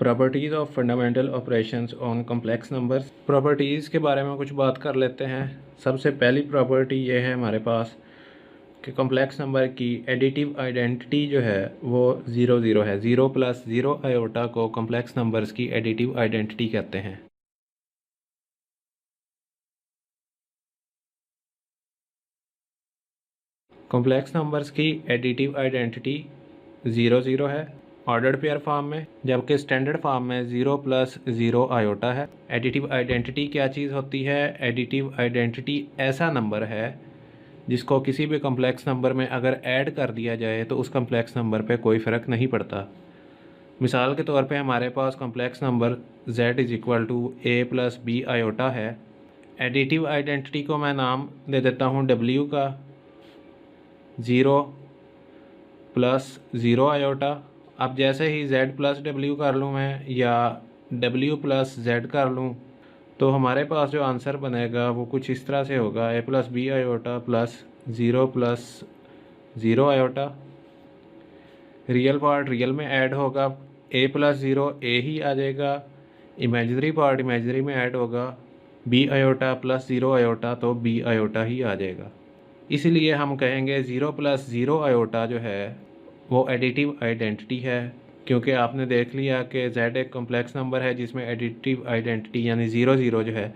Properties of fundamental operations on complex numbers. Properties के बारे में कुछ बात कर लेते हैं। सबसे पहली प्रॉपर्टी ये है हमारे पास कि कॉम्प्लेक्स नंबर की एडिटिव आइडेंटिटी जो है वो 0 है। 0 + 0 आयोटा को कॉम्प्लेक्स नंबर्स की एडिटिव आइडेंटिटी कहते हैं। कॉम्प्लेक्स नंबर्स की एडिटिव आइडेंटिटी 0 है ऑर्डर्ड पेयर फॉर्म में, जबकि स्टैंडर्ड फॉर्म में 0 + 0 आयोटा है। एडिटिव आइडेंटिटी क्या चीज़ होती है? एडिटिव आइडेंटिटी ऐसा नंबर है जिसको किसी भी कॉम्प्लेक्स नंबर में अगर ऐड कर दिया जाए तो उस कॉम्प्लेक्स नंबर पे कोई फ़र्क नहीं पड़ता। मिसाल के तौर पे हमारे पास complex number z = a + b iota है। एडिटिव आइडेंटिटी को मैं नाम दे देता हूँ w का, 0 + 0 आयोटा। अब जैसे ही z + w कर लूँ मैं या w + z कर लूँ तो हमारे पास जो आंसर बनेगा वो कुछ इस तरह से होगा, a + b iota + 0 + 0 iota. Real part real में ऐड होगा, a + 0 a ही आ जाएगा। इमेजिनरी पार्ट इमेजिनरी में ऐड होगा, b आयोटा + 0 आयोटा तो b आयोटा ही आ जाएगा। इसलिए हम कहेंगे 0 + 0 आयोटा जो है वो एडिटिव आइडेंटिटी है, क्योंकि आपने देख लिया कि z एक कॉम्प्लेक्स नंबर है जिसमें एडिटिव आइडेंटिटी यानी 0 जो है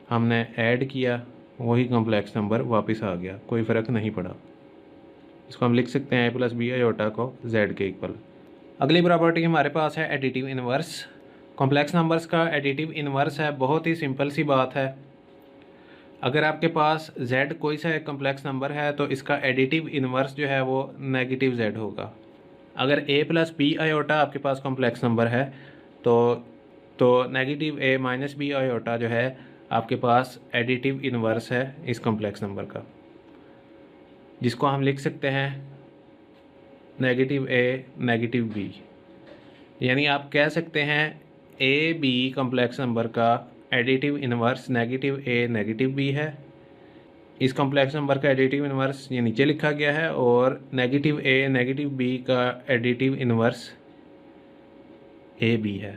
हमने ऐड किया, वही कॉम्प्लेक्स नंबर वापस आ गया, कोई फ़र्क नहीं पड़ा। इसको हम लिख सकते हैं a + b आयोटा को z के इक्वल। अगली प्रॉपर्टी हमारे पास है एडिटिव इन्वर्स। कॉम्प्लेक्स नंबर्स का एडिटिव इन्वर्स है, बहुत ही सिंपल सी बात है। अगर आपके पास z कोई सा एक कॉम्प्लेक्स नंबर है तो इसका एडिटिव इन्वर्स जो है वो नेगेटिव z होगा। अगर a + b आयोटा आपके पास कॉम्प्लेक्स नंबर है तो नेगेटिव a - b आयोटा जो है आपके पास एडिटिव इन्वर्स है इस कॉम्प्लेक्स नंबर का, जिसको हम लिख सकते हैं -a -b। यानी आप कह सकते हैं a b कॉम्प्लेक्स नंबर का एडिटिव इन्वर्स -a -b है। इस कॉम्प्लेक्स नंबर का एडिटिव इन्वर्स ये नीचे लिखा गया है और -a -b का एडिटिव इन्वर्स ab है।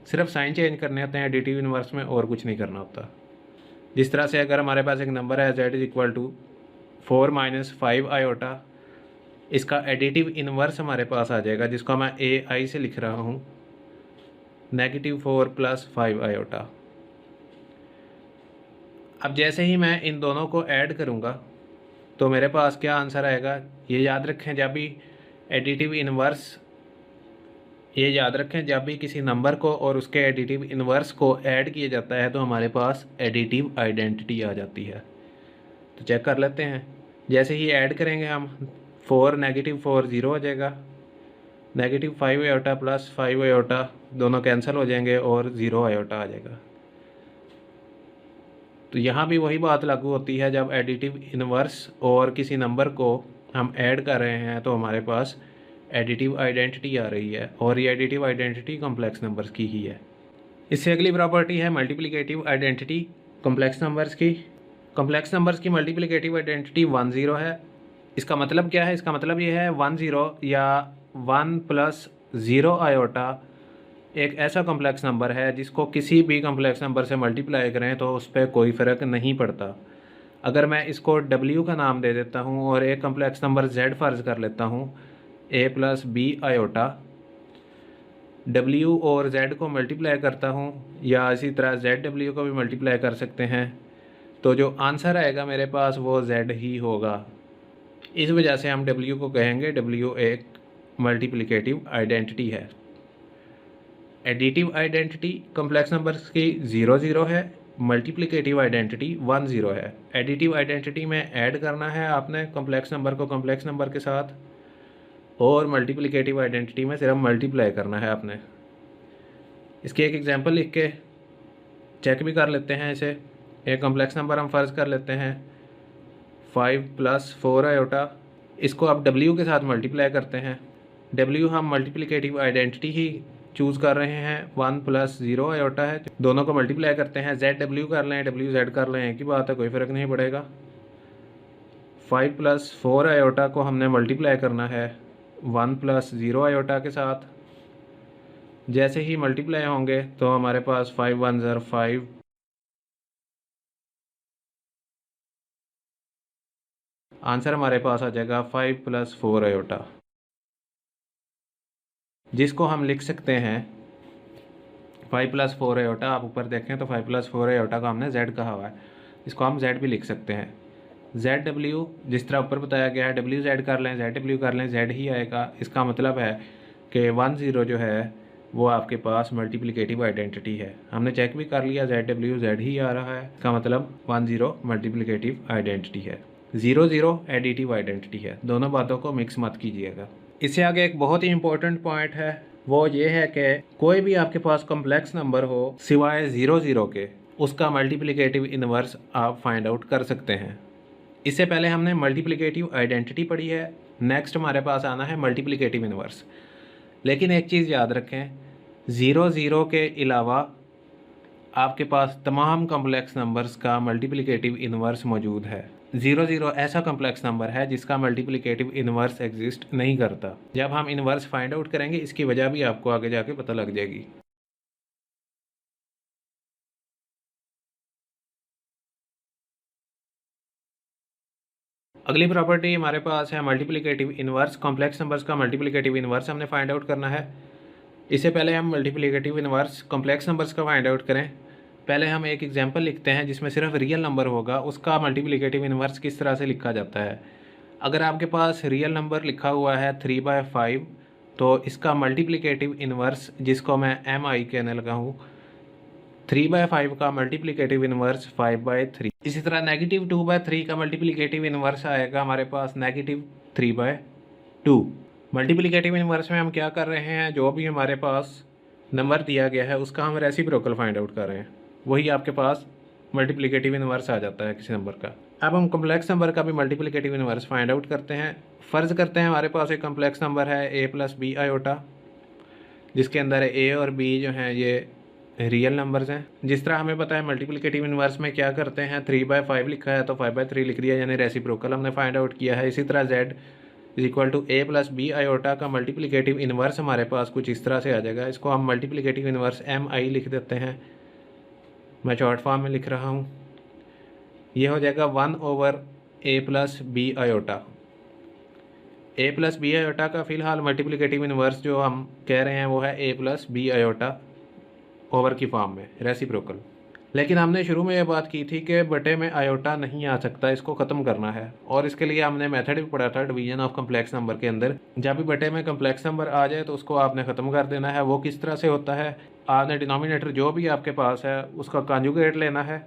सिर्फ साइन चेंज करने होते हैं एडिटिव इन्वर्स में, और कुछ नहीं करना होता। जिस तरह से अगर हमारे पास एक नंबर है z = 4 - 5 आयोटा, इसका एडिटिव इन्वर्स हमारे पास आ जाएगा, जिसको मैं ai से लिख रहा हूँ, -4 + 5 आयोटा। अब जैसे ही मैं इन दोनों को ऐड करूँगा तो मेरे पास क्या आंसर आएगा, ये याद रखें। जब भी एडिटिव इन्वर्स, ये याद रखें, जब भी किसी नंबर को और उसके एडिटिव इन्वर्स को ऐड किया जाता है तो हमारे पास एडिटिव आइडेंटिटी आ जाती है। तो चेक कर लेते हैं। जैसे ही ऐड करेंगे हम, 4 -4 0 हो जाएगा, -5 आयोटा + 5 आयोटा दोनों कैंसिल हो जाएंगे और 0 आयोटा आ जाएगा। तो यहाँ भी वही बात लागू होती है, जब एडिटिव इन्वर्स और किसी नंबर को हम ऐड कर रहे हैं तो हमारे पास एडिटिव आइडेंटिटी आ रही है, और ये एडिटिव आइडेंटिटी कॉम्प्लेक्स नंबर्स की ही है। इससे अगली प्रॉपर्टी है मल्टीप्लिकेटिव आइडेंटिटी कॉम्प्लेक्स नंबर्स की। कॉम्प्लेक्स नंबर्स की मल्टीप्लिकेटिव आइडेंटिटी 1 0 है। इसका मतलब क्या है? इसका मतलब ये है 1 0 या 1 + 0 आयोटा एक ऐसा कॉम्प्लेक्स नंबर है जिसको किसी भी कॉम्प्लेक्स नंबर से मल्टीप्लाई करें तो उस पर कोई फ़र्क नहीं पड़ता। अगर मैं इसको w का नाम दे देता हूँ और एक कॉम्प्लेक्स नंबर z फ़र्ज़ कर लेता हूँ, a + b आयोटा, w और z को मल्टीप्लाई करता हूँ, या इसी तरह z w को भी मल्टीप्लाई कर सकते हैं, तो जो आंसर आएगा मेरे पास वो z ही होगा। इस वजह से हम w को कहेंगे w एक मल्टीप्लिकेटिव आइडेंटिटी है। एडिटिव आइडेंटिटी कॉम्प्लेक्स नंबर्स की 0 0 है, मल्टीप्लिकेटिव आइडेंटिटी 1 0 है। एडिटिव आइडेंटिटी में ऐड करना है आपने कॉम्प्लेक्स नंबर को कॉम्प्लेक्स नंबर के साथ, और मल्टीप्लिकेटिव आइडेंटिटी में सिर्फ मल्टीप्लाई करना है आपने। इसकी एक एग्जांपल लिख के चेक भी कर लेते हैं इसे। एक कॉम्प्लेक्स नंबर हम फ़र्ज़ कर लेते हैं 5 + 4 आयोटा, इसको अब w के साथ मल्टीप्लाई करते हैं। w हम मल्टीप्लिकेटिव आइडेंटिटी ही चूज़ कर रहे हैं, 1 + 0 आयोटा है, दोनों को मल्टीप्लाई करते हैं। z w कर लें, w z कर लें, एक ही बात है, कोई फ़र्क नहीं पड़ेगा। 5 + 4 आयोटा को हमने मल्टीप्लाई करना है 1 + 0 आयोटा के साथ, जैसे ही मल्टीप्लाई होंगे तो हमारे पास 5 1 ज़र 5, आंसर हमारे पास आ जाएगा 5 + 4 आयोटा, जिसको हम लिख सकते हैं 5 + 4 आयोटा। आप ऊपर देखें तो 5 + 4 आयोटा को हमने z कहा हुआ है, इसको हम z भी लिख सकते हैं। ZW जिस तरह ऊपर बताया गया है, WZ कर लें, ZW कर लें, Z ही आएगा। इसका मतलब है कि 1 0 जो है वो आपके पास मल्टीप्लिकेटिव आइडेंटिटी है। हमने चेक भी कर लिया, ZWZ ही आ रहा है, इसका मतलब 1 0 मल्टीप्लिकेटिव आइडेंटिटी है, 0 0 एडिटिव आइडेंटिटी है। दोनों बातों को मिक्स मत कीजिएगा। इससे आगे एक बहुत ही इंपॉर्टेंट पॉइंट है, वो ये है कि कोई भी आपके पास कॉम्प्लेक्स नंबर हो सिवाय 0 0 के, उसका मल्टीप्लिकेटिव इनवर्स आप फाइंड आउट कर सकते हैं। इससे पहले हमने मल्टीप्लिकेटिव आइडेंटिटी पढ़ी है, नेक्स्ट हमारे पास आना है मल्टीप्लिकेटिव इनवर्स। लेकिन एक चीज़ याद रखें, 0 0 के अलावा आपके पास तमाम कॉम्प्लेक्स नंबर्स का मल्टीप्लिकेटिव इनवर्स मौजूद है। 0 0 ऐसा कॉम्प्लेक्स नंबर है जिसका मल्टीप्लिकेटिव इनवर्स एग्जिस्ट नहीं करता। जब हम इनवर्स फाइंड आउट करेंगे इसकी वजह भी आपको आगे जाके पता लग जाएगी। अगली प्रॉपर्टी हमारे पास है मल्टीप्लिकेटिव इनवर्स। कॉम्प्लेक्स नंबर्स का मल्टीप्लिकेटिव इनवर्स हमने फाइंड आउट करना है। इससे पहले हम मल्टीप्लिकेटिव इनवर्स कॉम्प्लेक्स नंबर्स का फाइंड आउट करें, पहले हम एक एग्जांपल लिखते हैं जिसमें सिर्फ रियल नंबर होगा, उसका मल्टीप्लिकेटिव इनवर्स किस तरह से लिखा जाता है। अगर आपके पास रियल नंबर लिखा हुआ है 3/5, तो इसका मल्टीप्लिकेटिव इनवर्स, जिसको मैं MI कहने लगा हूँ, 3/5 का मल्टीप्लिकेटिव इनवर्स 5/3। इसी तरह -2/3 का मल्टीप्लिकेटिव इनवर्स आएगा हमारे पास -3/2। मल्टीप्लिकेटिव इनवर्स में हम क्या कर रहे हैं, जो भी हमारे पास नंबर दिया गया है उसका हम रेसिप्रोकल फाइंड आउट कर रहे हैं, वही आपके पास मल्टीप्लिकेटिव इनवर्स आ जाता है किसी नंबर का। अब हम कॉम्प्लेक्स नंबर का भी मल्टीप्लिकेटिव इनवर्स फाइंड आउट करते हैं। फ़र्ज़ करते हैं हमारे पास एक कॉम्प्लेक्स नंबर है a + b आयोटा, जिसके अंदर a और b जो हैं ये रियल नंबर्स हैं। जिस तरह हमें पता है मल्टीप्लिकेटिव इनवर्स में क्या करते हैं, 3/5 लिखा है तो 5/3 लिख दिया, यानी रेसिप्रोकल हमने फाइंड आउट किया है। इसी तरह z = a + b आयोटा का मल्टीप्लिकेटिव इनवर्स हमारे पास कुछ इस तरह से आ जाएगा। इसको हम मल्टीप्लिकेटिव इनवर्स MI लिख देते हैं, मैं शॉर्ट फॉर्म में लिख रहा हूँ। ये हो जाएगा 1/a + b iota. a + b iota का फ़िलहाल मल्टीप्लिकेटिव इनवर्स जो हम कह रहे हैं वो है a + b आयोटा ओवर की फॉर्म में, रेसिप्रोकल। लेकिन हमने शुरू में ये बात की थी कि बटे में आयोटा नहीं आ सकता, इसको ख़त्म करना है, और इसके लिए हमने मेथड भी पढ़ा था डिवीजन ऑफ कम्प्लेक्स नंबर के अंदर। जब भी बटे में कम्प्लेक्स नंबर आ जाए तो उसको आपने ख़त्म कर देना है। वो किस तरह से होता है, आपने डिनोमिनेटर जो भी आपके पास है उसका कॉन्जुगेट लेना है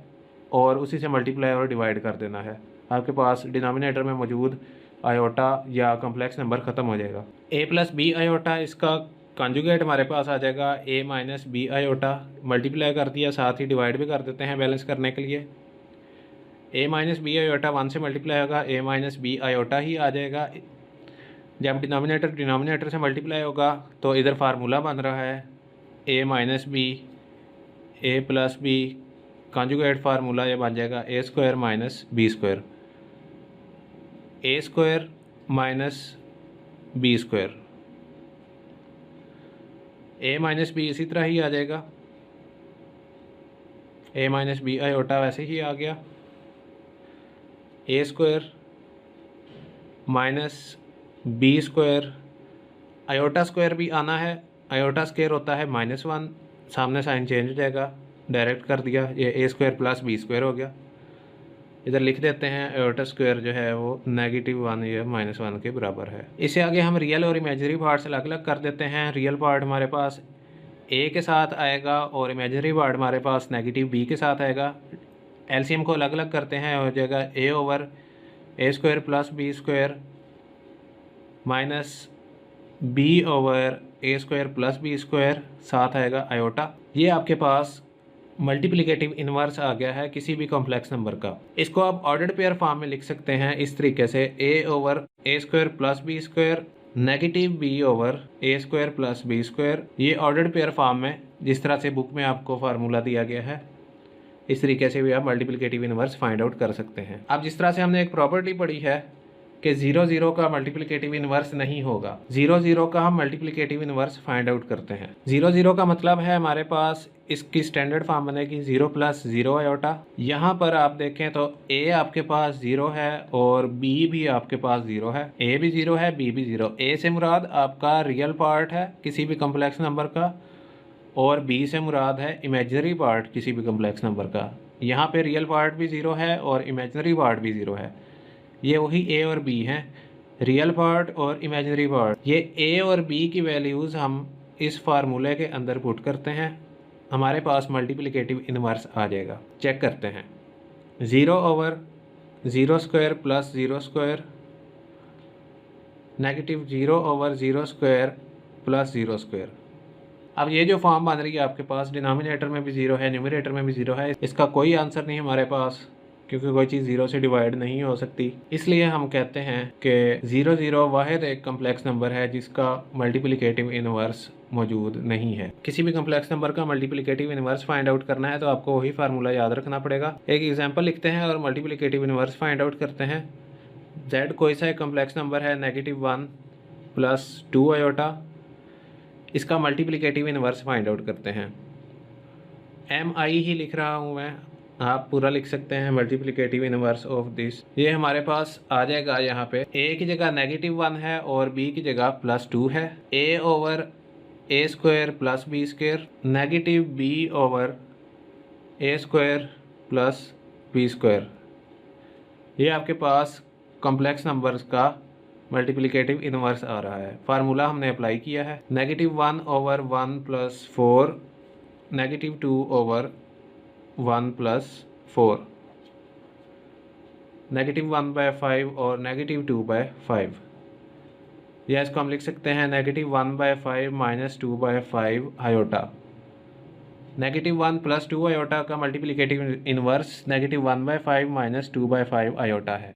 और उसी से मल्टीप्लाई और डिवाइड कर देना है। आपके पास डिनोमिनेटर में मौजूद आयोटा या कम्प्लेक्स नंबर ख़त्म हो जाएगा। a + b आयोटा, इसका कॉन्जुगेट हमारे पास आ जाएगा a - b आयोटा। मल्टीप्लाई कर दिया, साथ ही डिवाइड भी कर देते हैं बैलेंस करने के लिए। a - b आयोटा 1 से मल्टीप्लाई होगा, a - b आयोटा ही आ जाएगा। जब डिनोमिनेटर से मल्टीप्लाई होगा तो इधर फार्मूला बन रहा है a - b a + b, conjugate formula ये बन जाएगा a² - b², a² - b²। a - b इसी तरह ही आ जाएगा, a - b आयोटा वैसे ही आ गया, a² - b²। आयोटा स्क्वायर भी आना है, आयोटा स्क्वायर होता है -1, सामने साइन चेंज हो जाएगा, डायरेक्ट कर दिया, ये a² + b² हो गया। इधर लिख देते हैं आयोटा स्क्वायर जो है वो -1 या -1 के बराबर है। इससे आगे हम रियल और इमेजरी पार्ट्स अलग अलग कर देते हैं। रियल पार्ट हमारे पास a के साथ आएगा और इमेजरी पार्ट हमारे पास -b के साथ आएगा। एलसीएम को अलग अलग करते हैं, हो जाएगा a/a² + b² -b/a² + b², साथ आएगा आयोटा। ये आपके पास मल्टीप्लिकेटिव इनवर्स आ गया है किसी भी कॉम्प्लेक्स नंबर का। इसको आप ऑर्डर्ड पेयर फॉर्म में लिख सकते हैं इस तरीके से, a/a² + b² -b/a² + b²। ये ऑर्डर्ड पेयर फॉर्म में, जिस तरह से बुक में आपको फार्मूला दिया गया है, इस तरीके से भी आप मल्टीप्लिकेटिव इनवर्स फाइंड आउट कर सकते हैं। अब जिस तरह से हमने एक प्रॉपर्टी पढ़ी है कि 0 0 का मल्टीप्लिकेटिव इनवर्स नहीं होगा। 0 0 का हम मल्टीप्लिकेटिव इनवर्स फाइंड आउट करते हैं। 0 0 का मतलब है हमारे पास इसकी स्टैंडर्ड फॉर्म बनेगी 0 प्लस 0 आयोटा। यहाँ पर आप देखें तो a आपके पास 0 है और b भी आपके पास 0 है। a भी 0 है, b भी 0। a से मुराद आपका रियल पार्ट है किसी भी कम्प्लेक्स नंबर का और b से मुराद है इमेजिनरी पार्ट किसी भी कम्प्लेक्स नंबर का। यहाँ पे रियल पार्ट भी 0 है और इमेजिनरी पार्ट भी 0 है। ये वही a और b हैं, रियल पार्ट और इमेजिनरी पार्ट। ये a और b की वैल्यूज़ हम इस फार्मूले के अंदर पुट करते हैं, हमारे पास मल्टीप्लिकेटिव इनवर्स आ जाएगा। चेक करते हैं। 0 over 0 square plus 0 square negative 0 over 0 square plus 0 square. अब ये जो फॉर्म बन रही है आपके पास, डिनोमिनेटर में भी 0 है, न्यूमरेटर में भी 0 है। इसका कोई आंसर नहीं हमारे पास, क्योंकि कोई चीज़ 0 से डिवाइड नहीं हो सकती। इसलिए हम कहते हैं कि 0 0 वाहिद एक कम्प्लेक्स नंबर है जिसका मल्टीप्लिकेटिव इनवर्स मौजूद नहीं है। किसी भी कम्प्लेक्स नंबर का मल्टीप्लिकेटिव इनवर्स फाइंड आउट करना है तो आपको वही फार्मूला याद रखना पड़ेगा। एक एग्जांपल लिखते हैं और मल्टीप्लिकेटिव इनवर्स फाइंड आउट करते हैं। z कोई सा एक कम्प्लेक्स नंबर है -1 प्लस 2 आयोटा, इसका मल्टीप्लिकेटिव इनवर्स फाइंड आउट करते हैं। mi ही लिख रहा हूँ मैं, आप पूरा लिख सकते हैं मल्टीप्लिकेटिव इनवर्स ऑफ दिस। ये हमारे पास आ जाएगा, यहाँ पे a की जगह -1 है और b की जगह +2 है। a over a square plus b square negative b over a square plus b square. ये आपके पास कॉम्प्लेक्स नंबर्स का मल्टीप्लिकेटिव इनवर्स आ रहा है। फार्मूला हमने अप्लाई किया है। -1 ओवर 1 प्लस 4 -2 ओवर 1 प्लस 4 -1/5 और -2/5। या इसको हम लिख सकते हैं -1/5 -2/5 आयोटा। -1 + 2 आयोटा का मल्टीप्लिकेटिव इनवर्स -1/5 -2/5 आयोटा है।